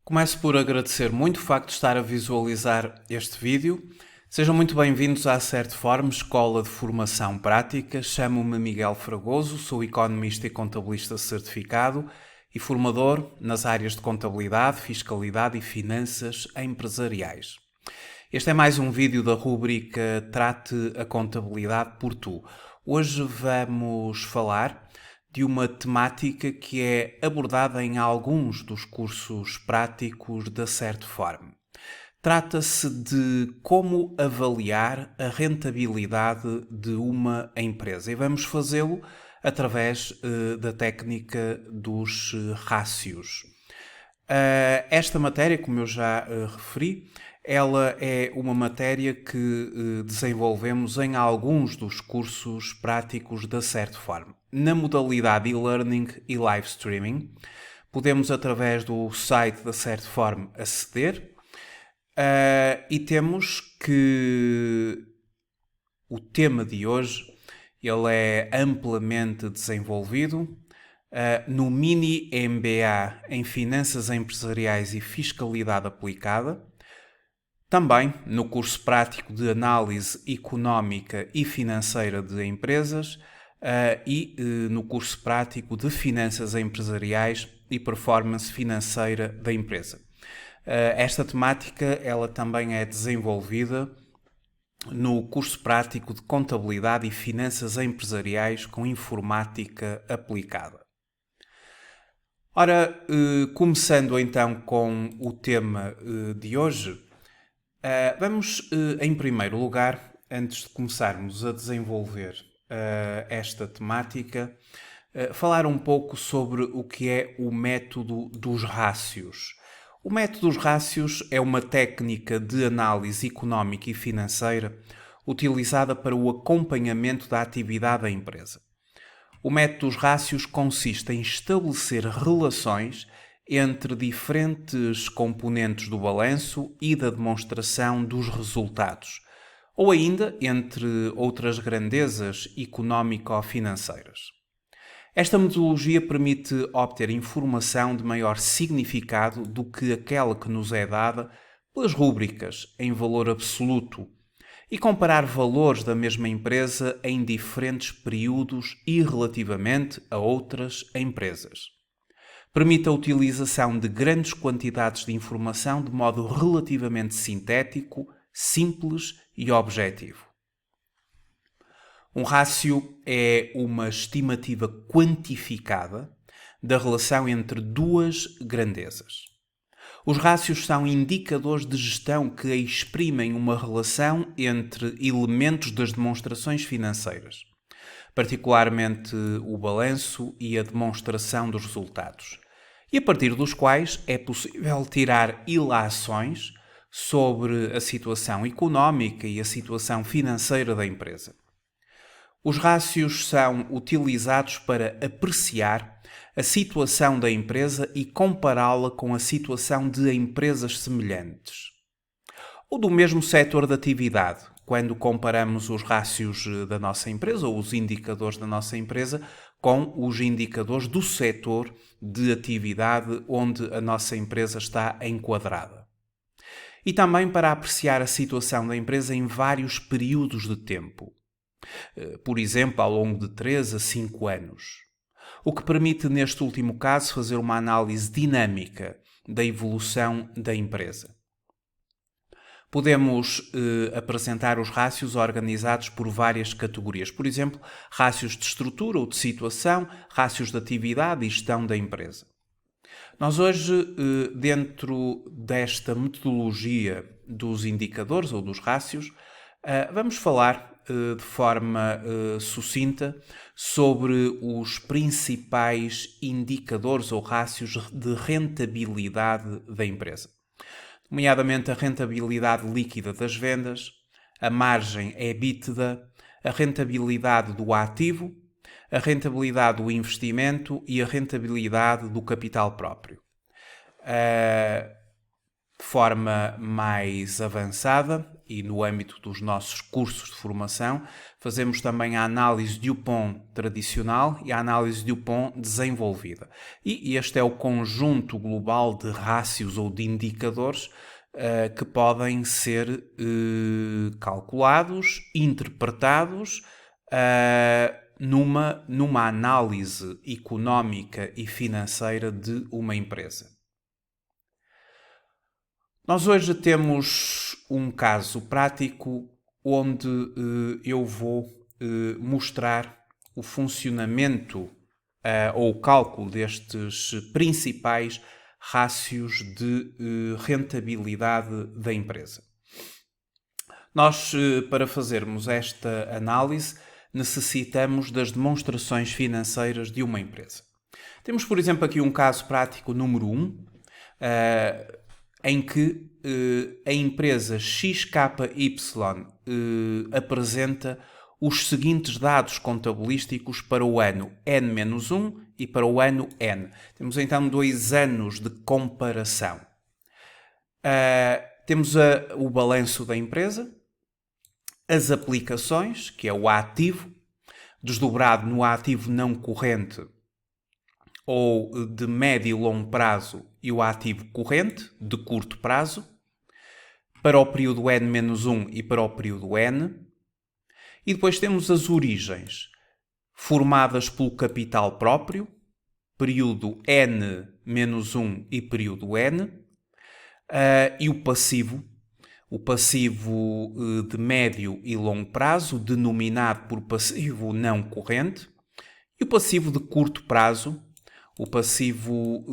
Começo por agradecer muito o facto de estar a visualizar este vídeo. Sejam muito bem-vindos à Certform, Escola de Formação Prática. Chamo-me Miguel Fragoso, sou economista e contabilista certificado e formador nas áreas de contabilidade, fiscalidade e finanças empresariais. Este é mais um vídeo da rúbrica Trate a Contabilidade por Tu. Hoje vamos falar de uma temática que é abordada em alguns dos cursos práticos da Certform. Trata-se de como avaliar a rentabilidade de uma empresa e vamos fazê-lo através da técnica dos rácios. Esta matéria, como eu já referi, ela é uma matéria que desenvolvemos em alguns dos cursos práticos da Certform. Na modalidade e-learning e live streaming, podemos, através do site da Certform, aceder e temos que o tema de hoje ele é amplamente desenvolvido no Mini MBA em Finanças Empresariais e Fiscalidade Aplicada, também no curso prático de Análise Económica e Financeira de Empresas no curso prático de Finanças Empresariais e Performance Financeira da Empresa. Esta temática ela também é desenvolvida no curso prático de Contabilidade e Finanças Empresariais com Informática Aplicada. Ora, começando então com o tema de hoje, vamos, em primeiro lugar, antes de começarmos a desenvolver esta temática, falar um pouco sobre o que é o método dos rácios. O método dos rácios é uma técnica de análise económica e financeira utilizada para o acompanhamento da atividade da empresa. O método dos rácios consiste em estabelecer relações entre diferentes componentes do balanço e da demonstração dos resultados, ou ainda entre outras grandezas económico-financeiras. Esta metodologia permite obter informação de maior significado do que aquela que nos é dada pelas rúbricas em valor absoluto e comparar valores da mesma empresa em diferentes períodos e relativamente a outras empresas. Permite a utilização de grandes quantidades de informação de modo relativamente sintético, simples e objetivo. Um rácio é uma estimativa quantificada da relação entre duas grandezas. Os rácios são indicadores de gestão que exprimem uma relação entre elementos das demonstrações financeiras, particularmente o balanço e a demonstração dos resultados, e a partir dos quais é possível tirar ilações sobre a situação económica e a situação financeira da empresa. Os rácios são utilizados para apreciar a situação da empresa e compará-la com a situação de empresas semelhantes, ou do mesmo setor de atividade, quando comparamos os rácios da nossa empresa ou os indicadores da nossa empresa com os indicadores do setor de atividade onde a nossa empresa está enquadrada. E também para apreciar a situação da empresa em vários períodos de tempo. Por exemplo, ao longo de 3 a 5 anos. O que permite, neste último caso, fazer uma análise dinâmica da evolução da empresa. Podemos apresentar os rácios organizados por várias categorias. Por exemplo, rácios de estrutura ou de situação, rácios de atividade e gestão da empresa. Nós hoje, dentro desta metodologia dos indicadores ou dos rácios, vamos falar de forma sucinta sobre os principais indicadores ou rácios de rentabilidade da empresa, nomeadamente a rentabilidade líquida das vendas, a margem EBITDA, a rentabilidade do ativo, a rentabilidade do investimento e a rentabilidade do capital próprio. De forma mais avançada, e no âmbito dos nossos cursos de formação, fazemos também a análise Dupont tradicional e a análise Dupont desenvolvida. E este é o conjunto global de rácios ou de indicadores que podem ser calculados, interpretados numa análise económica e financeira de uma empresa. Nós hoje temos um caso prático onde eu vou mostrar o funcionamento ou o cálculo destes principais rácios de rentabilidade da empresa. Nós, para fazermos esta análise, necessitamos das demonstrações financeiras de uma empresa. Temos, por exemplo, aqui um caso prático número 1, em que a empresa XKY apresenta os seguintes dados contabilísticos para o ano N-1 e para o ano N. Temos então 2 anos de comparação. Temos o balanço da empresa, as aplicações, que é o ativo, desdobrado no ativo não corrente ou de médio e longo prazo, e o ativo corrente, de curto prazo, para o período N-1 e para o período N. E depois temos as origens, formadas pelo capital próprio, período N-1 e período N, e o passivo de médio e longo prazo, denominado por passivo não corrente, e o passivo de curto prazo, o passivo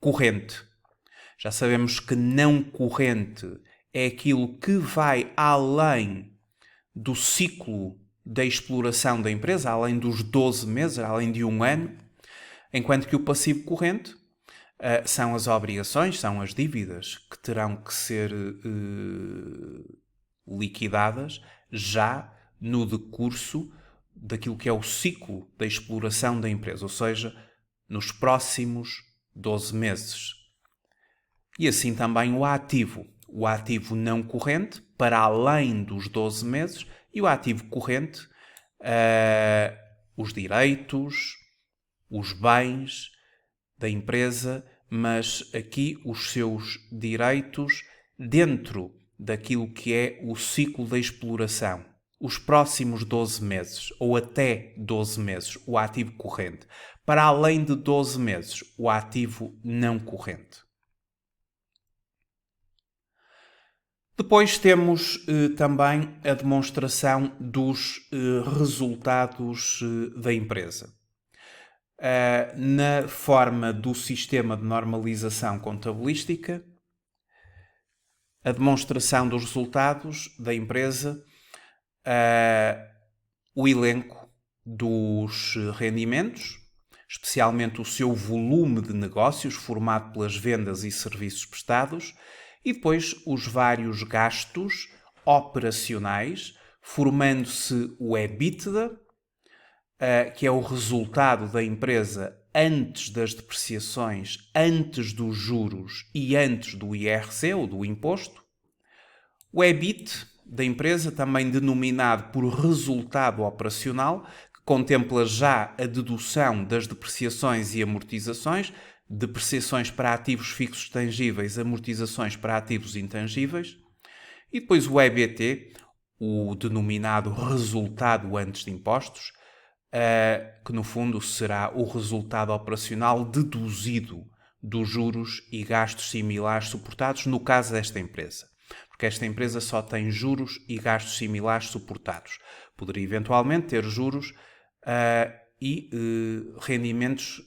corrente. Já sabemos que não corrente é aquilo que vai além do ciclo da exploração da empresa, além dos 12 meses, além de um ano, enquanto que o passivo corrente são as obrigações, são as dívidas que terão que ser liquidadas já no decurso daquilo que é o ciclo da exploração da empresa, ou seja, nos próximos 12 meses. E assim também o ativo não corrente, para além dos 12 meses, e o ativo corrente, os direitos, os bens da empresa, mas aqui os seus direitos dentro daquilo que é o ciclo da exploração. Os próximos 12 meses, ou até 12 meses, o ativo corrente. Para além de 12 meses, o ativo não corrente. Depois temos também a demonstração dos resultados da empresa. Na forma do sistema de normalização contabilística, a demonstração dos resultados da empresa, o elenco dos rendimentos, especialmente o seu volume de negócios formado pelas vendas e serviços prestados, e depois os vários gastos operacionais, formando-se o EBITDA, que é o resultado da empresa antes das depreciações, antes dos juros e antes do IRC, ou do imposto. O EBIT da empresa, também denominado por resultado operacional, que contempla já a dedução das depreciações e amortizações, depreciações para ativos fixos tangíveis, amortizações para ativos intangíveis. E depois o EBT, o denominado resultado antes de impostos, que no fundo será o resultado operacional deduzido dos juros e gastos similares suportados no caso desta empresa. Porque esta empresa só tem juros e gastos similares suportados. Poderia eventualmente ter juros e rendimentos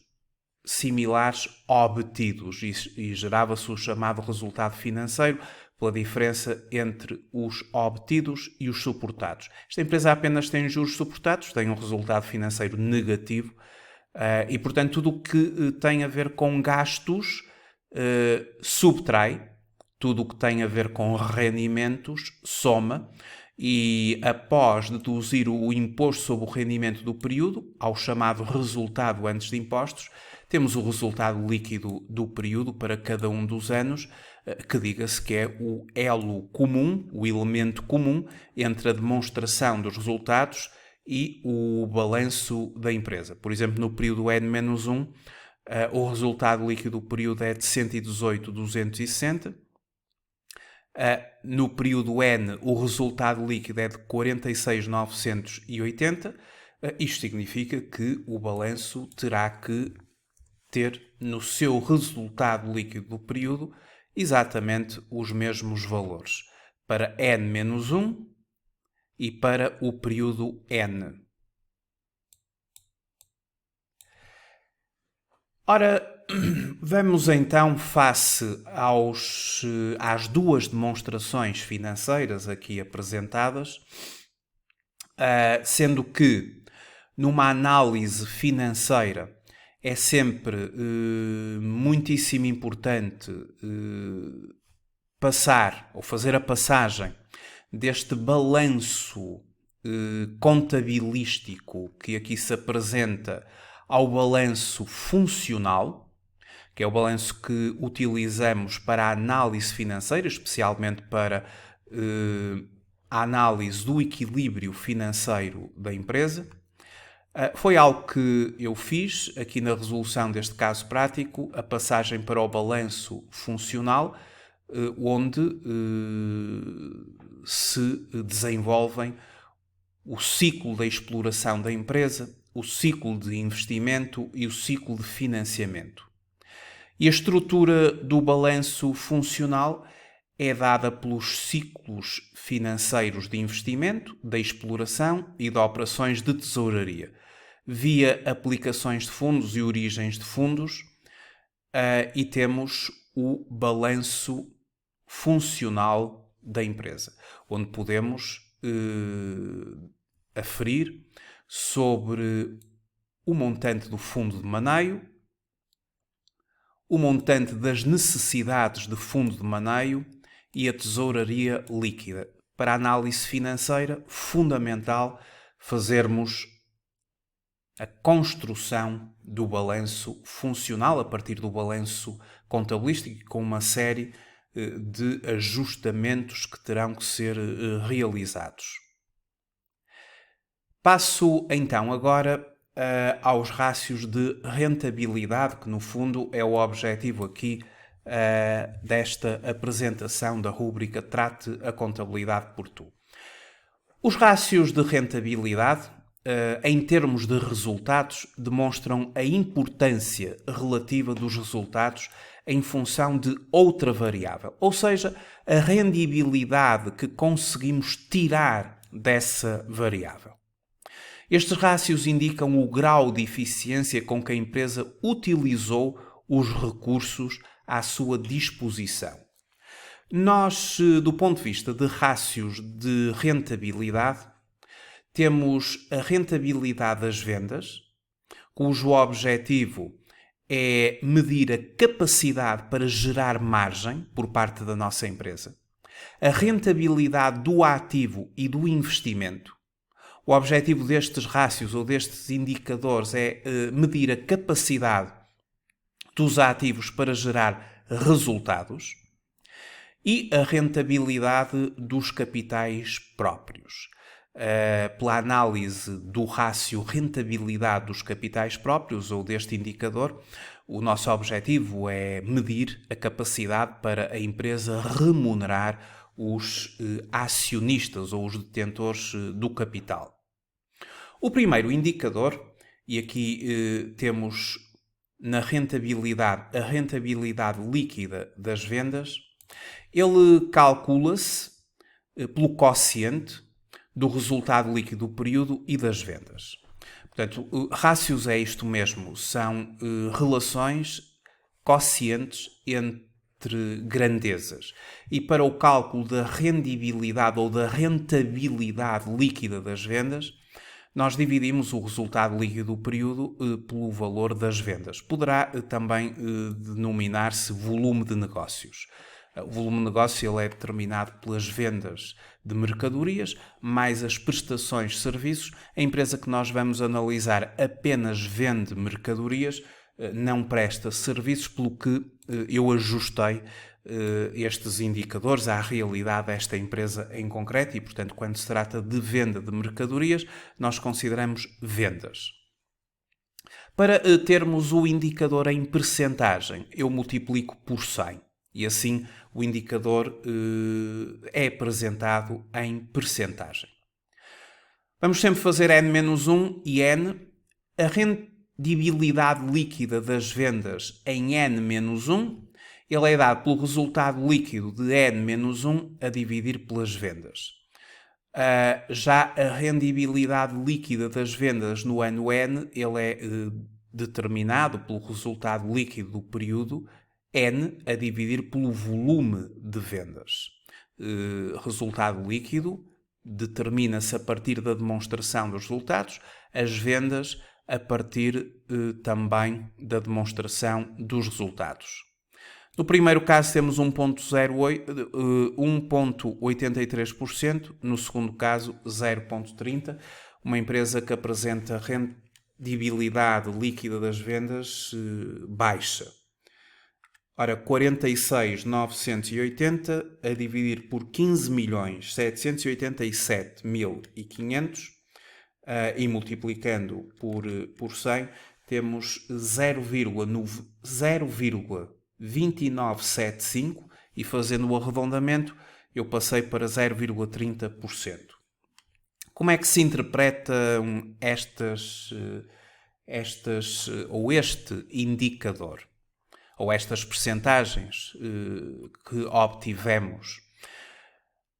similares obtidos e gerava-se o chamado resultado financeiro pela diferença entre os obtidos e os suportados. Esta empresa apenas tem juros suportados, tem um resultado financeiro negativo e, portanto, tudo o que tem a ver com gastos subtrai, tudo o que tem a ver com rendimentos soma, e após deduzir o imposto sobre o rendimento do período, ao chamado resultado antes de impostos, temos o resultado líquido do período para cada um dos anos, que diga-se que é o elo comum, o elemento comum entre a demonstração dos resultados e o balanço da empresa. Por exemplo, no período N-1, o resultado líquido do período é de 118.260. No período N, o resultado líquido é de 46.980. Isto significa que o balanço terá que ter no seu resultado líquido do período exatamente os mesmos valores para N-1 e para o período N. Ora, vamos então face às duas demonstrações financeiras aqui apresentadas, sendo que numa análise financeira é sempre muitíssimo importante passar ou fazer a passagem deste balanço contabilístico que aqui se apresenta ao balanço funcional, que é o balanço que utilizamos para a análise financeira, especialmente para a análise do equilíbrio financeiro da empresa. Foi algo que eu fiz aqui na resolução deste caso prático, a passagem para o balanço funcional, onde se desenvolvem o ciclo da exploração da empresa, o ciclo de investimento e o ciclo de financiamento. E a estrutura do balanço funcional é dada pelos ciclos financeiros de investimento, da exploração e de operações de tesouraria, via aplicações de fundos e origens de fundos, e temos o balanço funcional da empresa, onde podemos aferir sobre o montante do fundo de maneio, o montante das necessidades de fundo de maneio e a tesouraria líquida. Para a análise financeira, fundamental fazermos a construção do balanço funcional a partir do balanço contabilístico, com uma série de ajustamentos que terão que ser realizados. Passo então agora aos rácios de rentabilidade, que no fundo é o objetivo aqui desta apresentação da rúbrica Trate a Contabilidade por Tu. Os rácios de rentabilidade, em termos de resultados, demonstram a importância relativa dos resultados em função de outra variável, ou seja, a rendibilidade que conseguimos tirar dessa variável. Estes rácios indicam o grau de eficiência com que a empresa utilizou os recursos à sua disposição. Nós, do ponto de vista de rácios de rentabilidade, temos a rentabilidade das vendas, cujo objetivo é medir a capacidade para gerar margem por parte da nossa empresa, a rentabilidade do ativo e do investimento. O objetivo destes rácios ou destes indicadores é medir a capacidade dos ativos para gerar resultados e a rentabilidade dos capitais próprios. Pela análise do rácio rentabilidade dos capitais próprios ou deste indicador, o nosso objetivo é medir a capacidade para a empresa remunerar os acionistas ou os detentores do capital. O primeiro indicador, e aqui temos na rentabilidade a rentabilidade líquida das vendas, ele calcula-se pelo quociente do resultado líquido do período e das vendas. Portanto, rácios é isto mesmo, são relações quocientes entre grandezas. E para o cálculo da rendibilidade ou da rentabilidade líquida das vendas, nós dividimos o resultado líquido do período pelo valor das vendas. Poderá também denominar-se volume de negócios. O volume de negócio ele é determinado pelas vendas de mercadorias, mais as prestações de serviços. A empresa que nós vamos analisar apenas vende mercadorias, não presta serviços, pelo que eu ajustei estes indicadores à realidade desta empresa em concreto e, portanto, quando se trata de venda de mercadorias, nós consideramos vendas. Para termos o indicador em percentagem, eu multiplico por 100 e assim o indicador é apresentado em percentagem. Vamos sempre fazer N-1 e N. A rendibilidade líquida das vendas em N-1, ele é dado pelo resultado líquido de N-1 a dividir pelas vendas. Já a rendibilidade líquida das vendas no ano N, ele é determinado pelo resultado líquido do período N a dividir pelo volume de vendas. Resultado líquido determina-se a partir da demonstração dos resultados, as vendas a partir também da demonstração dos resultados. No primeiro caso temos 1,83%, no segundo caso 0,30%, uma empresa que apresenta rendibilidade líquida das vendas baixa. Ora, 46.980 a dividir por 15.787.500 e multiplicando por 100, temos 0,2975 e fazendo o arredondamento eu passei para 0,30%. Como é que se interpretam este indicador? Ou estas percentagens que obtivemos?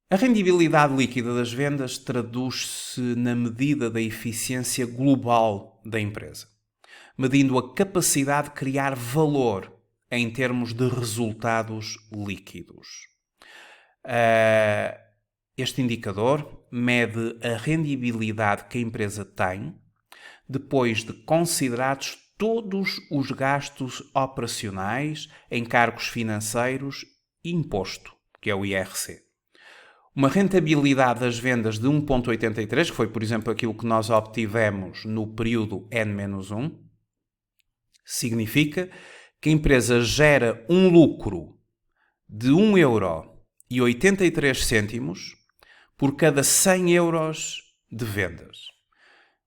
A rendibilidade líquida das vendas traduz-se na medida da eficiência global da empresa, medindo a capacidade de criar valor em termos de resultados líquidos. Este indicador mede a rendibilidade que a empresa tem depois de considerados todos os gastos operacionais, encargos financeiros e imposto, que é o IRC. Uma rentabilidade das vendas de 1,83, que foi, por exemplo, aquilo que nós obtivemos no período N-1, significa que a empresa gera um lucro de 1,83€ por cada 100 euros de vendas.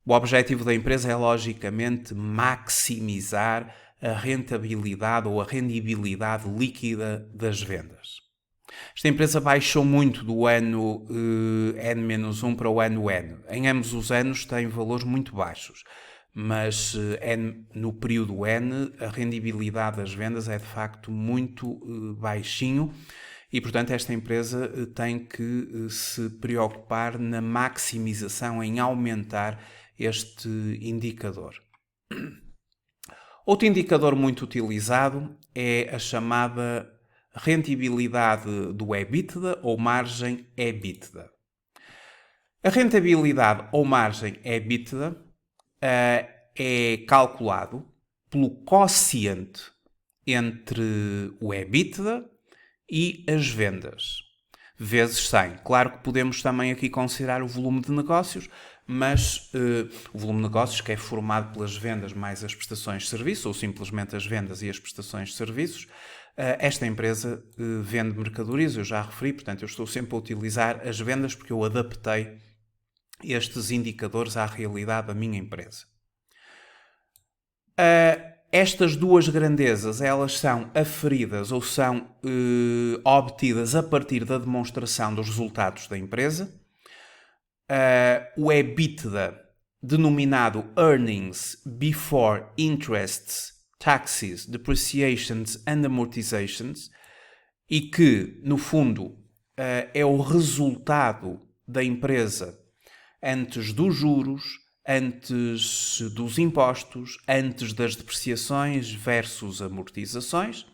O objetivo da empresa é, logicamente, maximizar a rentabilidade ou a rendibilidade líquida das vendas. Esta empresa baixou muito do ano N-1 para o ano N. Em ambos os anos tem valores muito baixos, mas no período N a rendibilidade das vendas é de facto muito baixinho e, portanto, esta empresa tem que se preocupar na maximização, em aumentar este indicador. Outro indicador muito utilizado é a chamada rentabilidade do EBITDA ou margem EBITDA. A rentabilidade ou margem EBITDA é calculado pelo quociente entre o EBITDA e as vendas, vezes 100. Claro que podemos também aqui considerar o volume de negócios, mas o volume de negócios que é formado pelas vendas mais as prestações de serviço, ou simplesmente as vendas e as prestações de serviços. Esta empresa vende mercadorias, eu já referi, portanto eu estou sempre a utilizar as vendas porque eu adaptei estes indicadores à realidade da minha empresa. Estas duas grandezas, elas são aferidas ou são obtidas a partir da demonstração dos resultados da empresa. O EBITDA, denominado Earnings Before Interests, Taxes, Depreciations and Amortizations, e que, no fundo, é o resultado da empresa antes dos juros, antes dos impostos, antes das depreciações versus amortizações.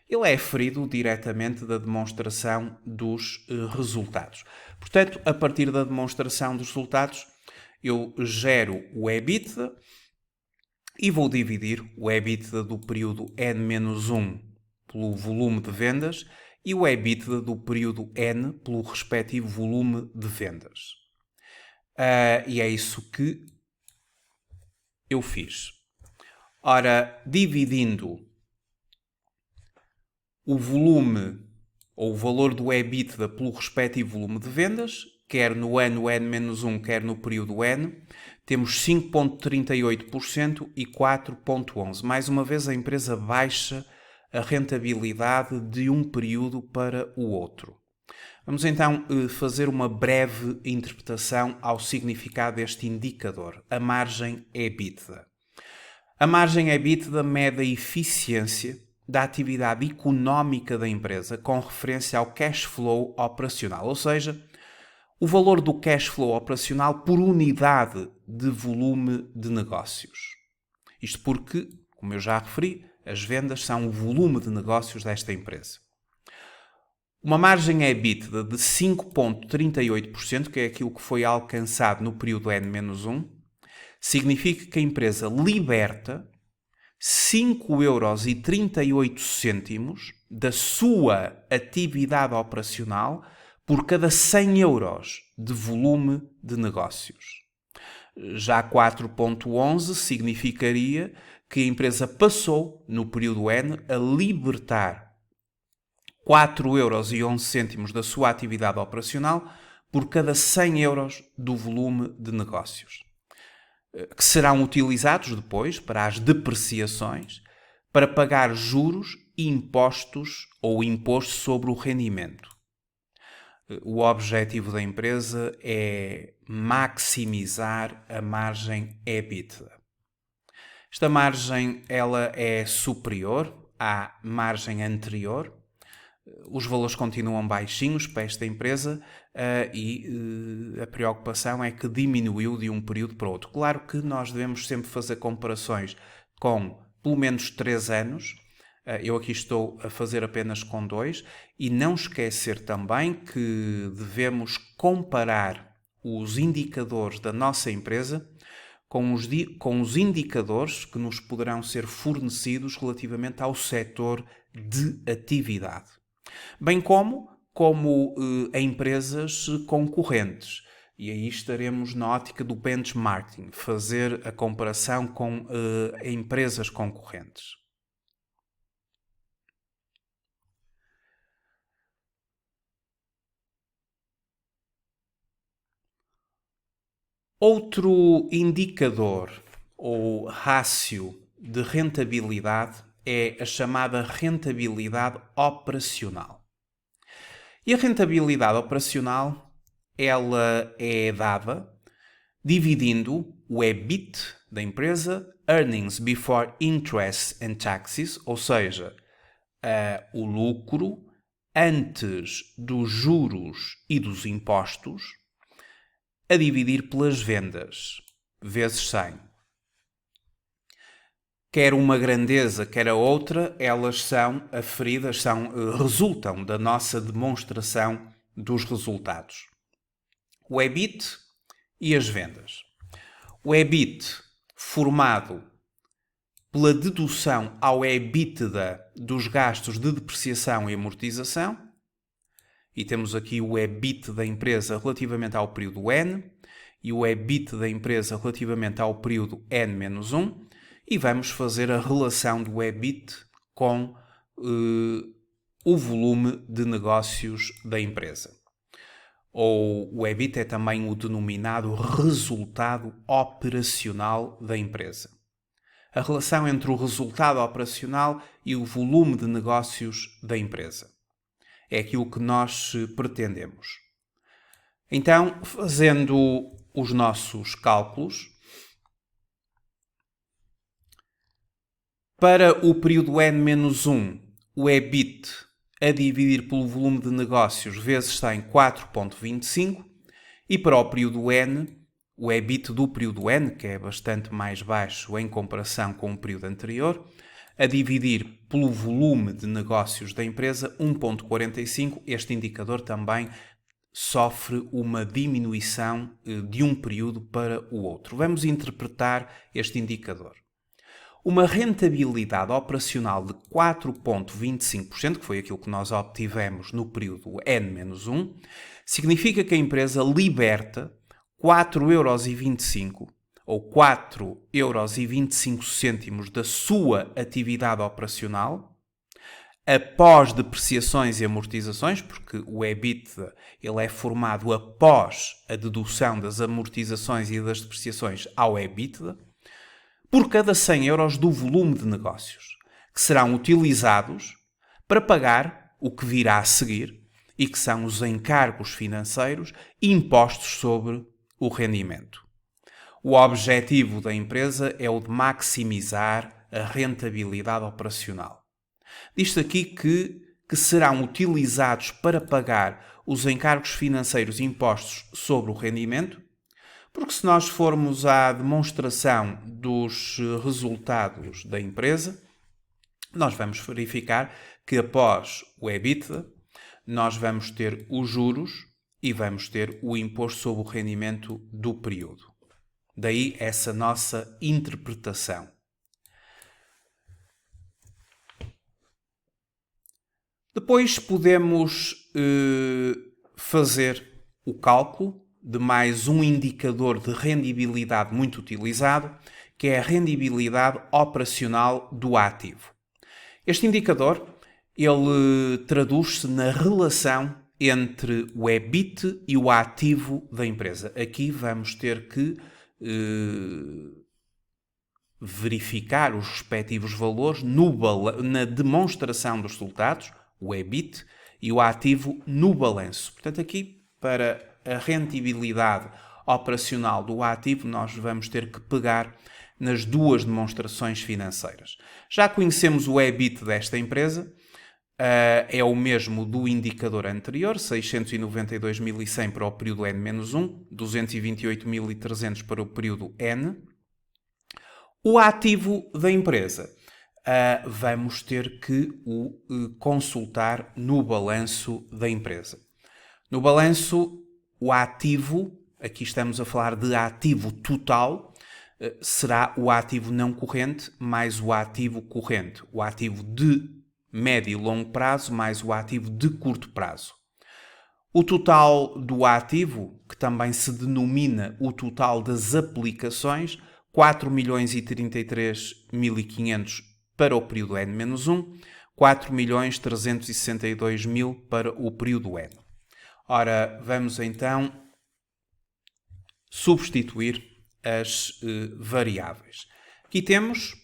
Ele é aferido diretamente da demonstração dos resultados. Portanto, a partir da demonstração dos resultados, eu gero o EBITDA e vou dividir o EBITDA do período N-1 pelo volume de vendas e o EBITDA do período N pelo respectivo volume de vendas. E é isso que eu fiz. Ora, dividindo o volume ou o valor do EBITDA pelo respectivo volume de vendas, quer no ano N-1, quer no período N, temos 5,38% e 4,11%. Mais uma vez, a empresa baixa a rentabilidade de um período para o outro. Vamos então fazer uma breve interpretação ao significado deste indicador, a margem EBITDA. A margem EBITDA mede a eficiência da atividade económica da empresa com referência ao cash flow operacional, ou seja, o valor do cash flow operacional por unidade de volume de negócios. Isto porque, como eu já referi, as vendas são o volume de negócios desta empresa. Uma margem EBITDA de 5,38%, que é aquilo que foi alcançado no período N-1, significa que a empresa liberta 5,38€ da sua atividade operacional por cada 100 euros de volume de negócios. Já 4,11 significaria que a empresa passou, no período N, a libertar 4,11€ da sua atividade operacional por cada 100 euros do volume de negócios, que serão utilizados depois para as depreciações, para pagar juros e impostos ou imposto sobre o rendimento. O objetivo da empresa é maximizar a margem EBITDA. Esta margem ela é superior à margem anterior. Os valores continuam baixinhos para esta empresa e a preocupação é que diminuiu de um período para outro. Claro que nós devemos sempre fazer comparações com pelo menos 3 anos. Eu aqui estou a fazer apenas com 2 e não esquecer também que devemos comparar os indicadores da nossa empresa com os indicadores que nos poderão ser fornecidos relativamente ao setor de atividade, bem como a empresas concorrentes. E aí estaremos na ótica do benchmarking, fazer a comparação com empresas concorrentes. Outro indicador ou rácio de rentabilidade é a chamada rentabilidade operacional. E a rentabilidade operacional, ela é dada dividindo o EBIT da empresa, Earnings Before Interest and Taxes, ou seja, o lucro antes dos juros e dos impostos, a dividir pelas vendas, vezes 100. Quer uma grandeza, quer a outra, elas são aferidas, resultam da nossa demonstração dos resultados. O EBIT e as vendas. O EBIT formado pela dedução ao EBITDA dos gastos de depreciação e amortização, e temos aqui o EBIT da empresa relativamente ao período N e o EBIT da empresa relativamente ao período N-1, e vamos fazer a relação do EBIT com o volume de negócios da empresa. Ou o EBIT é também o denominado resultado operacional da empresa. A relação entre o resultado operacional e o volume de negócios da empresa. É aquilo que nós pretendemos. Então, fazendo os nossos cálculos, para o período N-1, o EBIT a dividir pelo volume de negócios vezes está em 4,25, e para o período N, o EBIT do período N, que é bastante mais baixo em comparação com o período anterior, a dividir pelo volume de negócios da empresa, 1,45, este indicador também sofre uma diminuição de um período para o outro. Vamos interpretar este indicador. Uma rentabilidade operacional de 4,25%, que foi aquilo que nós obtivemos no período N-1, significa que a empresa liberta 4,25€, ou 4,25 € da sua atividade operacional, após depreciações e amortizações, porque o EBITDA ele é formado após a dedução das amortizações e das depreciações ao EBITDA, por cada 100 € do volume de negócios, que serão utilizados para pagar o que virá a seguir e que são os encargos financeiros impostos sobre o rendimento. O objetivo da empresa é o de maximizar a rentabilidade operacional. Diz-se aqui que serão utilizados para pagar os encargos financeiros impostos sobre o rendimento, porque se nós formos à demonstração dos resultados da empresa, nós vamos verificar que após o EBITDA, nós vamos ter os juros e vamos ter o imposto sobre o rendimento do período. Daí essa nossa interpretação. Depois podemos fazer o cálculo de mais um indicador de rendibilidade muito utilizado, que é a rendibilidade operacional do ativo. Este indicador ele traduz-se na relação entre o EBIT e o ativo da empresa. Aqui vamos ter que verificar os respectivos valores na demonstração dos resultados, o EBIT, e o ativo no balanço. Portanto, aqui, para a rentabilidade operacional do ativo, nós vamos ter que pegar nas duas demonstrações financeiras. Já conhecemos o EBIT desta empresa, é o mesmo do indicador anterior, 692.100 para o período N-1, 228.300 para o período N. O ativo da empresa, vamos ter que o consultar no balanço da empresa. No balanço, o ativo, aqui estamos a falar de ativo total, será o ativo não corrente mais o ativo corrente, o ativo de médio e longo prazo mais o ativo de curto prazo. O total do ativo, que também se denomina o total das aplicações, 4.033.500 para o período N-1, 4.362.000 para o período N. Ora, vamos então substituir as variáveis. Aqui temos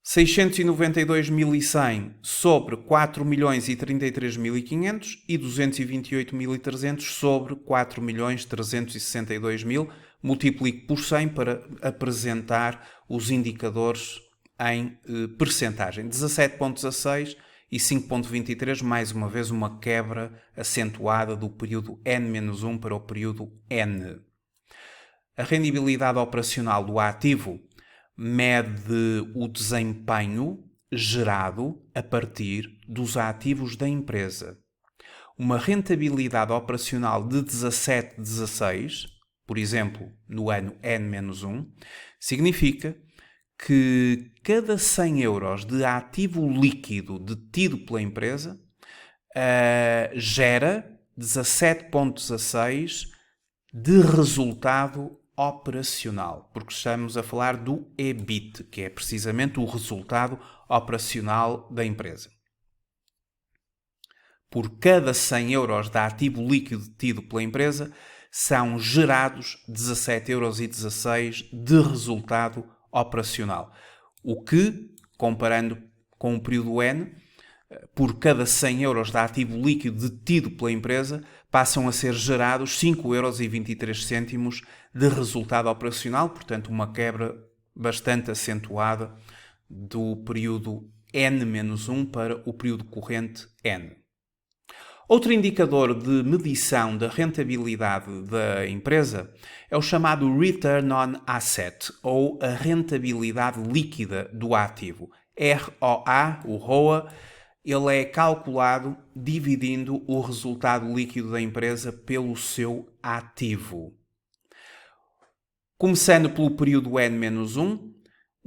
692.100 sobre 4.033.500 e 228.300 sobre 4.362.000. Multiplico por 100 para apresentar os indicadores em percentagem. 17,16 e 5,23, mais uma vez uma quebra acentuada do período N-1 para o período N. A rendibilidade operacional do ativo mede o desempenho gerado a partir dos ativos da empresa. Uma rentabilidade operacional de 17,16, por exemplo, no ano N-1, significa que cada 100 € de ativo líquido detido pela empresa gera 17,16 de resultado operacional, porque estamos a falar do EBIT, que é precisamente o resultado operacional da empresa. Por cada 100 € de ativo líquido detido pela empresa, são gerados 17,16 € de resultado operacional. O que, comparando com o período N, por cada 100 € de ativo líquido detido pela empresa, passam a ser gerados 5,23 € de resultado operacional, portanto uma quebra bastante acentuada do período N-1 para o período corrente N. Outro indicador de medição da rentabilidade da empresa é o chamado Return on Asset, ou a rentabilidade líquida do ativo. ROA, o ROA, ele é calculado dividindo o resultado líquido da empresa pelo seu ativo. Começando pelo período N-1,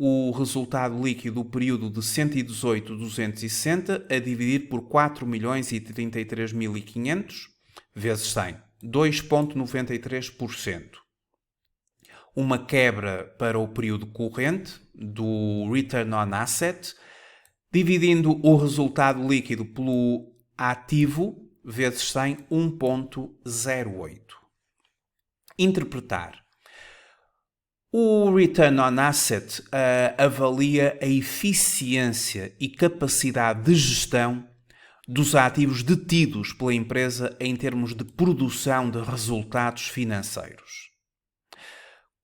o resultado líquido do período de 118.260 a dividir por 4.033.500 vezes 100, 2,93%. uma quebra para o período corrente do Return on Asset, dividindo o resultado líquido pelo ativo vezes 100, 1.08. Interpretar. O Return on Asset avalia a eficiência e capacidade de gestão dos ativos detidos pela empresa em termos de produção de resultados financeiros.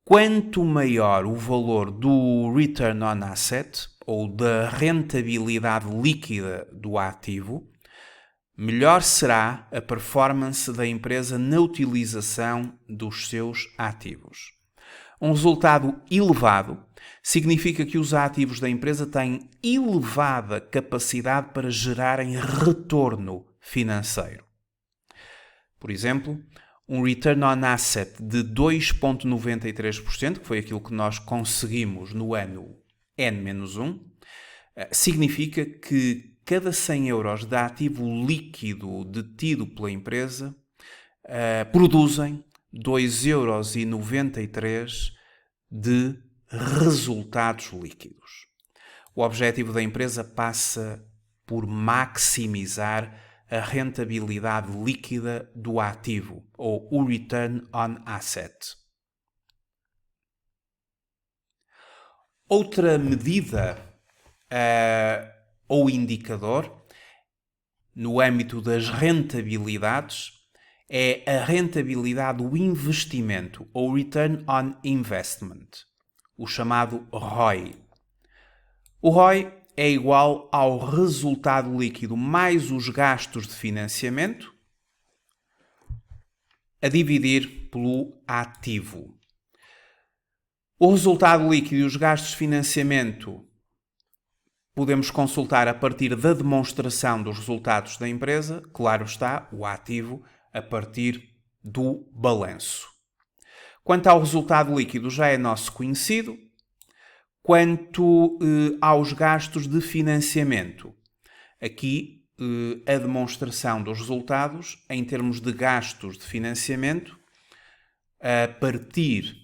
Quanto maior o valor do Return on Asset, ou da rentabilidade líquida do ativo, melhor será a performance da empresa na utilização dos seus ativos. Um resultado elevado significa que os ativos da empresa têm elevada capacidade para gerarem retorno financeiro. Por exemplo, um return on asset de 2,93%, que foi aquilo que nós conseguimos no ano N-1, significa que cada 100 euros de ativo líquido detido pela empresa produzem 2,93 euros de resultados líquidos. O objetivo da empresa passa por maximizar a rentabilidade líquida do ativo, ou o Return on Asset. Outra medida ou indicador no âmbito das rentabilidades é a rentabilidade do investimento, ou Return on Investment, o chamado ROI. O ROI é igual ao resultado líquido mais os gastos de financiamento a dividir pelo ativo. O resultado líquido e os gastos de financiamento podemos consultar a partir da demonstração dos resultados da empresa, claro está, o ativo a partir do balanço. Quanto ao resultado líquido já é nosso conhecido. Quanto aos gastos de financiamento, aqui a demonstração dos resultados em termos de gastos de financiamento, a partir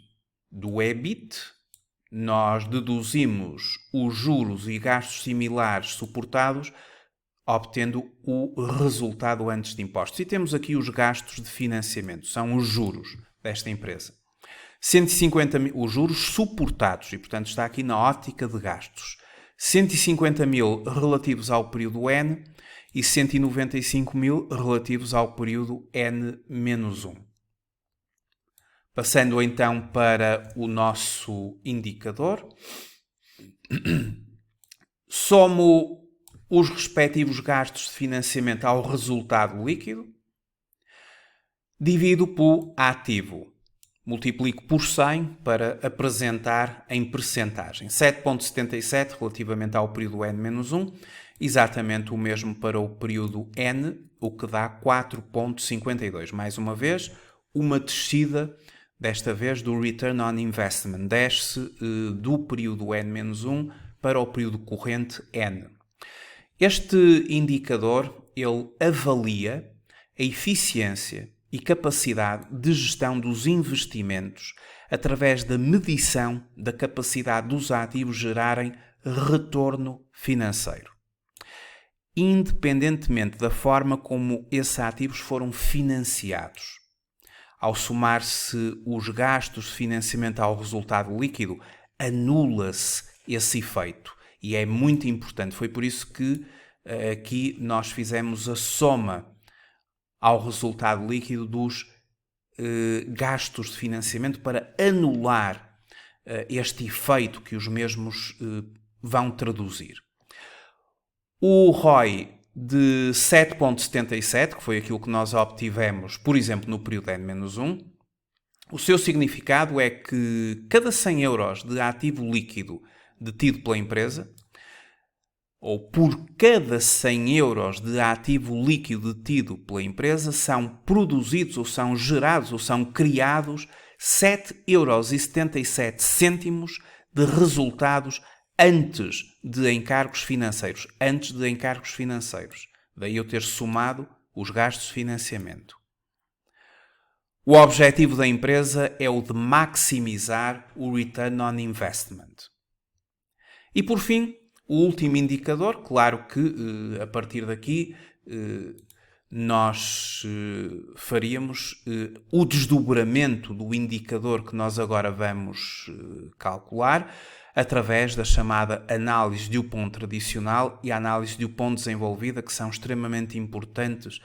do EBIT, nós deduzimos os juros e gastos similares suportados, obtendo o resultado antes de impostos. E temos aqui os gastos de financiamento, são os juros desta empresa. 150 mil, os juros suportados, e portanto está aqui na ótica de gastos. 150 mil relativos ao período N e 195 mil relativos ao período N-1. Passando então para o nosso indicador. Somo os respectivos gastos de financiamento ao resultado líquido. Divido pelo ativo. Multiplico por 100 para apresentar em percentagem. 7,77 relativamente ao período N-1, exatamente o mesmo para o período N, o que dá 4,52. Mais uma vez, uma descida, desta vez do Return on Investment. Desce do período N-1 para o período corrente N. Este indicador, ele avalia a eficiência e capacidade de gestão dos investimentos através da medição da capacidade dos ativos gerarem retorno financeiro, independentemente da forma como esses ativos foram financiados. Ao somar-se os gastos de financiamento ao resultado líquido, anula-se esse efeito. E é muito importante. Foi por isso que aqui nós fizemos a soma ao resultado líquido dos gastos de financiamento para anular este efeito que os mesmos vão traduzir. O ROI de 7,77, que foi aquilo que nós obtivemos, por exemplo, no período N-1, o seu significado é que cada 100 euros de ativo líquido detido pela empresa, ou por cada 100 euros de ativo líquido detido pela empresa, são produzidos ou são gerados ou são criados 7,77 euros de resultados antes de encargos financeiros. Antes de encargos financeiros. Daí eu ter somado os gastos de financiamento. O objetivo da empresa é o de maximizar o return on investment. E por fim, o último indicador, claro que a partir daqui nós faríamos o desdobramento do indicador que nós agora vamos calcular através da chamada análise Dupont tradicional e a análise Dupont desenvolvida, que são extremamente importantes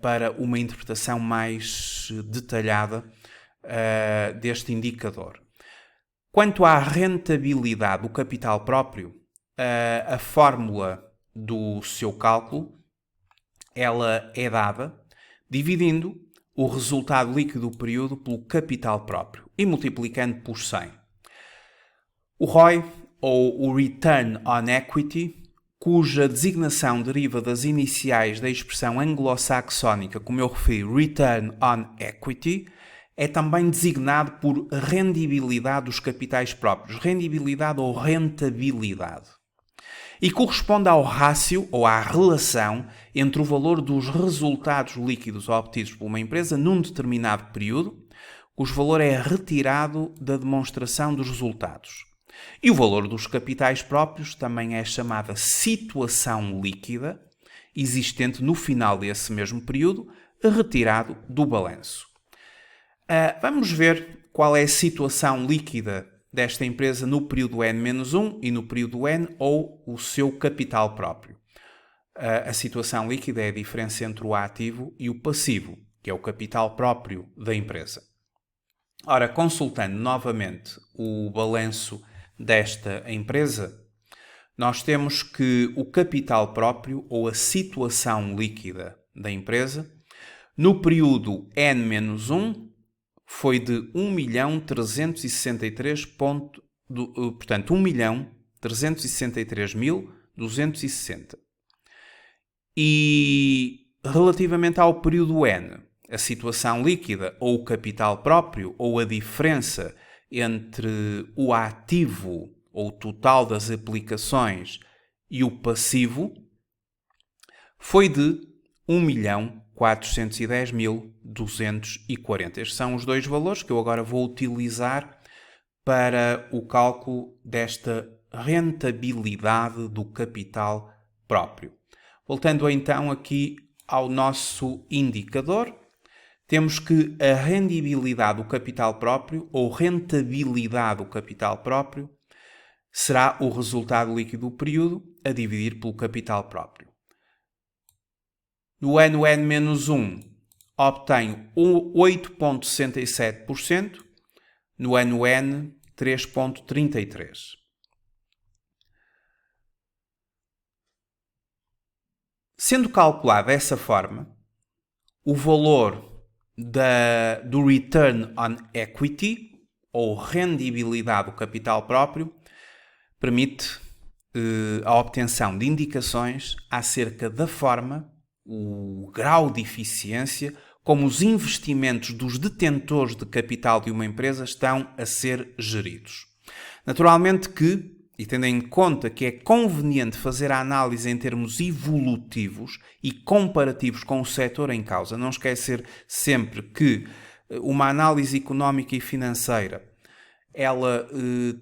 para uma interpretação mais detalhada deste indicador. Quanto à rentabilidade do capital próprio, a fórmula do seu cálculo ela é dada dividindo o resultado líquido do período pelo capital próprio e multiplicando por 100. O ROI, ou o Return on Equity, cuja designação deriva das iniciais da expressão anglo-saxónica, como eu referi, Return on Equity, é também designado por rendibilidade dos capitais próprios, rendibilidade ou rentabilidade, e corresponde ao rácio ou à relação entre o valor dos resultados líquidos obtidos por uma empresa num determinado período, cujo valor é retirado da demonstração dos resultados. E o valor dos capitais próprios também é chamada situação líquida, existente no final desse mesmo período, retirado do balanço. Vamos ver qual é a situação líquida desta empresa no período N-1 e no período N, ou o seu capital próprio. A situação líquida é a diferença entre o ativo e o passivo, que é o capital próprio da empresa. Ora, consultando novamente o balanço desta empresa, nós temos que o capital próprio, ou a situação líquida da empresa, no período N-1, foi de 1.363.260. E relativamente ao período N, a situação líquida, ou o capital próprio, ou a diferença entre o ativo, ou o total das aplicações, e o passivo, foi de 1.410.240. Estes são os dois valores que eu agora vou utilizar para o cálculo desta rentabilidade do capital próprio. Voltando então aqui ao nosso indicador, temos que a rendibilidade do capital próprio, ou rentabilidade do capital próprio, será o resultado líquido do período a dividir pelo capital próprio. No ano N-1 obtenho 8,67%, no ano N 3,33%. Sendo calculado dessa forma, o valor do Return on Equity, ou rendibilidade do capital próprio, permite a obtenção de indicações acerca da forma, o grau de eficiência, como os investimentos dos detentores de capital de uma empresa estão a ser geridos. Naturalmente que, e tendo em conta que é conveniente fazer a análise em termos evolutivos e comparativos com o setor em causa, não esquecer sempre que uma análise económica e financeira ela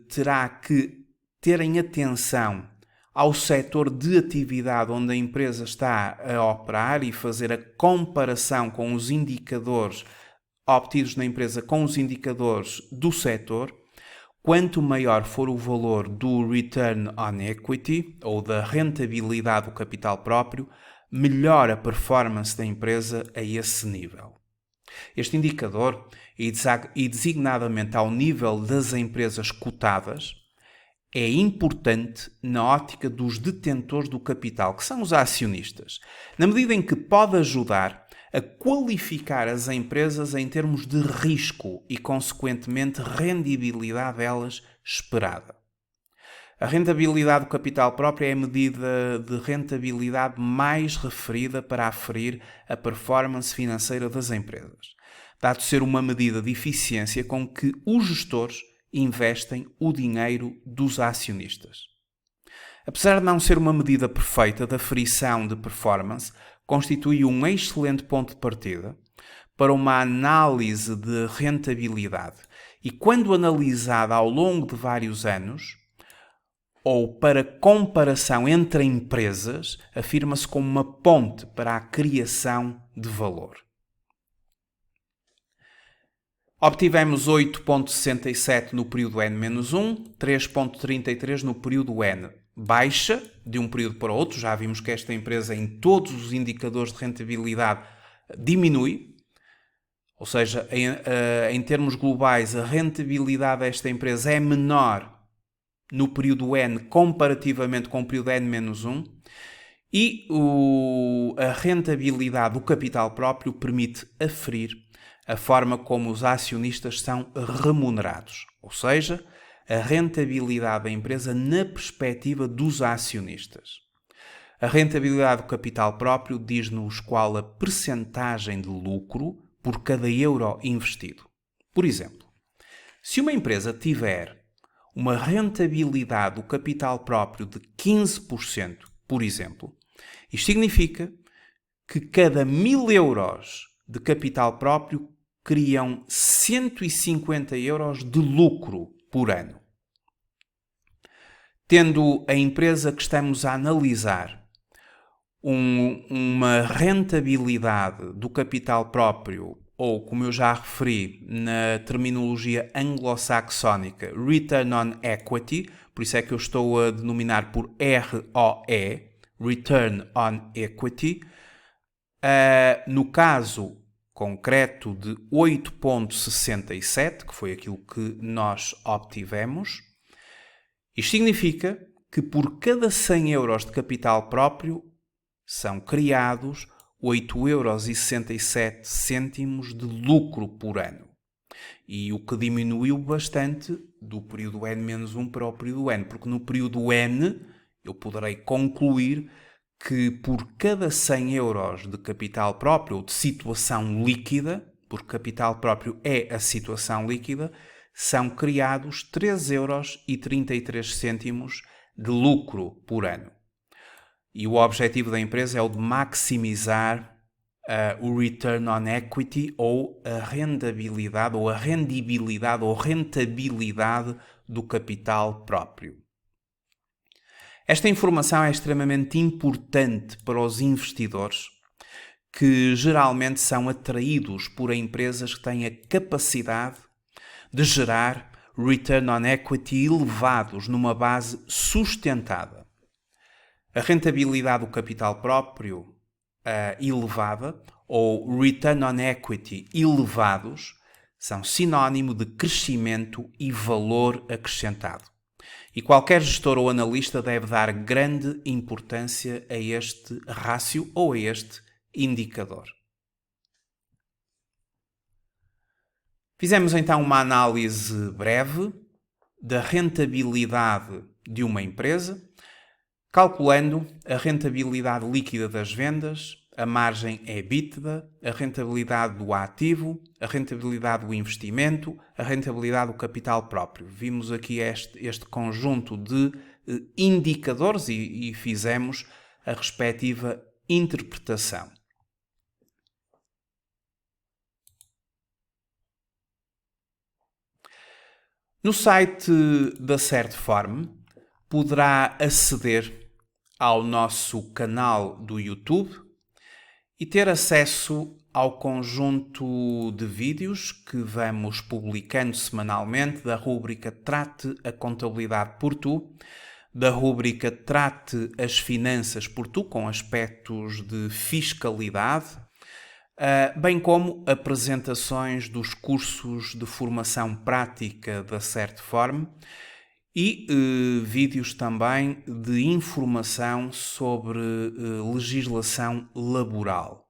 terá que ter em atenção ao setor de atividade onde a empresa está a operar e fazer a comparação com os indicadores obtidos na empresa com os indicadores do setor. Quanto maior for o valor do Return on Equity, ou da rentabilidade do capital próprio, melhor a performance da empresa a esse nível. Este indicador, e designadamente ao nível das empresas cotadas, é importante na ótica dos detentores do capital, que são os acionistas, na medida em que pode ajudar a qualificar as empresas em termos de risco e, consequentemente, rendibilidade delas esperada. A rentabilidade do capital próprio é a medida de rentabilidade mais referida para aferir a performance financeira das empresas, dado ser uma medida de eficiência com que os gestores investem o dinheiro dos acionistas. Apesar de não ser uma medida perfeita da aferição de performance, constitui um excelente ponto de partida para uma análise de rentabilidade. E quando analisada ao longo de vários anos, ou para comparação entre empresas, afirma-se como uma ponte para a criação de valor. Obtivemos 8,67 no período N-1, 3,33 no período N. Baixa de um período para o outro. Já vimos que esta empresa, em todos os indicadores de rentabilidade, diminui. Ou seja, em termos globais, a rentabilidade desta empresa é menor no período N comparativamente com o período N-1. E a rentabilidade do capital próprio permite aferir a forma como os acionistas são remunerados, ou seja, a rentabilidade da empresa na perspectiva dos acionistas. A rentabilidade do capital próprio diz-nos qual a percentagem de lucro por cada euro investido. Por exemplo, se uma empresa tiver uma rentabilidade do capital próprio de 15%, por exemplo, isto significa que cada 1.000 euros de capital próprio criam 150 euros de lucro por ano. Tendo a empresa que estamos a analisar uma rentabilidade do capital próprio, ou como eu já referi na terminologia anglo-saxónica, Return on Equity, por isso é que eu estou a denominar por ROE, Return on Equity, no caso concreto de 8,67, que foi aquilo que nós obtivemos. Isto significa que por cada 100 euros de capital próprio são criados 8,67 euros de lucro por ano. E o que diminuiu bastante do período N-1 para o período N, porque no período N eu poderei concluir que por cada 100 euros de capital próprio, ou de situação líquida, porque capital próprio é a situação líquida, são criados 3,33 euros de lucro por ano. E o objetivo da empresa é o de maximizar o return on equity, ou a rendabilidade, ou a rendibilidade, ou rentabilidade do capital próprio. Esta informação é extremamente importante para os investidores, que geralmente são atraídos por empresas que têm a capacidade de gerar return on equity elevados numa base sustentada. A rentabilidade do capital próprio elevada, ou return on equity elevados, são sinónimo de crescimento e valor acrescentado. E qualquer gestor ou analista deve dar grande importância a este rácio ou a este indicador. Fizemos então uma análise breve da rentabilidade de uma empresa, calculando a rentabilidade líquida das vendas, a margem EBITDA, a rentabilidade do ativo, a rentabilidade do investimento, a rentabilidade do capital próprio. Vimos aqui este conjunto de indicadores e fizemos a respectiva interpretação. No site da Certform poderá aceder ao nosso canal do YouTube e ter acesso ao conjunto de vídeos que vamos publicando semanalmente da rúbrica Trate a Contabilidade por Tu, da rúbrica Trate as Finanças por Tu, com aspectos de fiscalidade, bem como apresentações dos cursos de formação prática da Certform e vídeos também de informação sobre legislação laboral,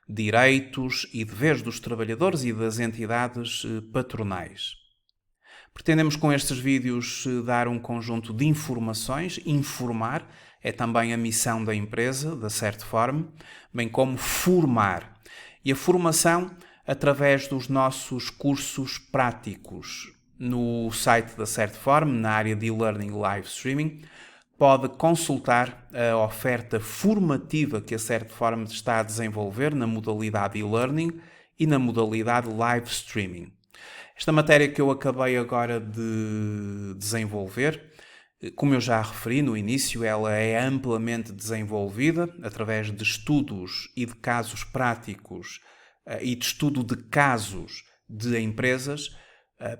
direitos e deveres dos trabalhadores e das entidades patronais. Pretendemos com estes vídeos dar um conjunto de informações, informar é também a missão da empresa, da Certform, bem como formar. E a formação através dos nossos cursos práticos. No site da Certform, na área de e-learning live streaming, pode consultar a oferta formativa que a Certform está a desenvolver na modalidade e-learning e na modalidade live streaming. Esta matéria que eu acabei agora de desenvolver, como eu já referi no início, ela é amplamente desenvolvida através de estudos e de casos práticos e de estudo de casos de empresas,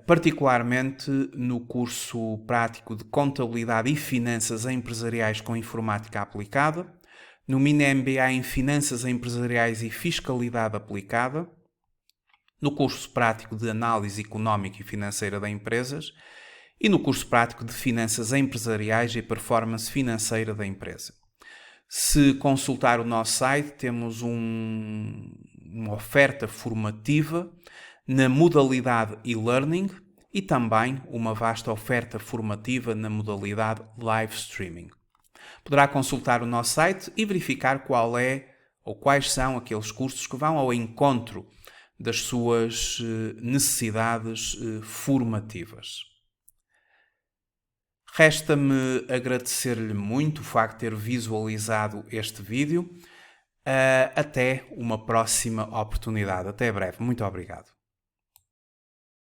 particularmente no curso prático de Contabilidade e Finanças Empresariais com Informática Aplicada, no Mini MBA em Finanças Empresariais e Fiscalidade Aplicada, no curso prático de Análise Económica e Financeira de Empresas e no curso prático de Finanças Empresariais e Performance Financeira da Empresa. Se consultar o nosso site, temos uma oferta formativa na modalidade e-learning e também uma vasta oferta formativa na modalidade live streaming. Poderá consultar o nosso site e verificar qual é ou quais são aqueles cursos que vão ao encontro das suas necessidades formativas. Resta-me agradecer-lhe muito o facto de ter visualizado este vídeo. Até uma próxima oportunidade. Até breve. Muito obrigado.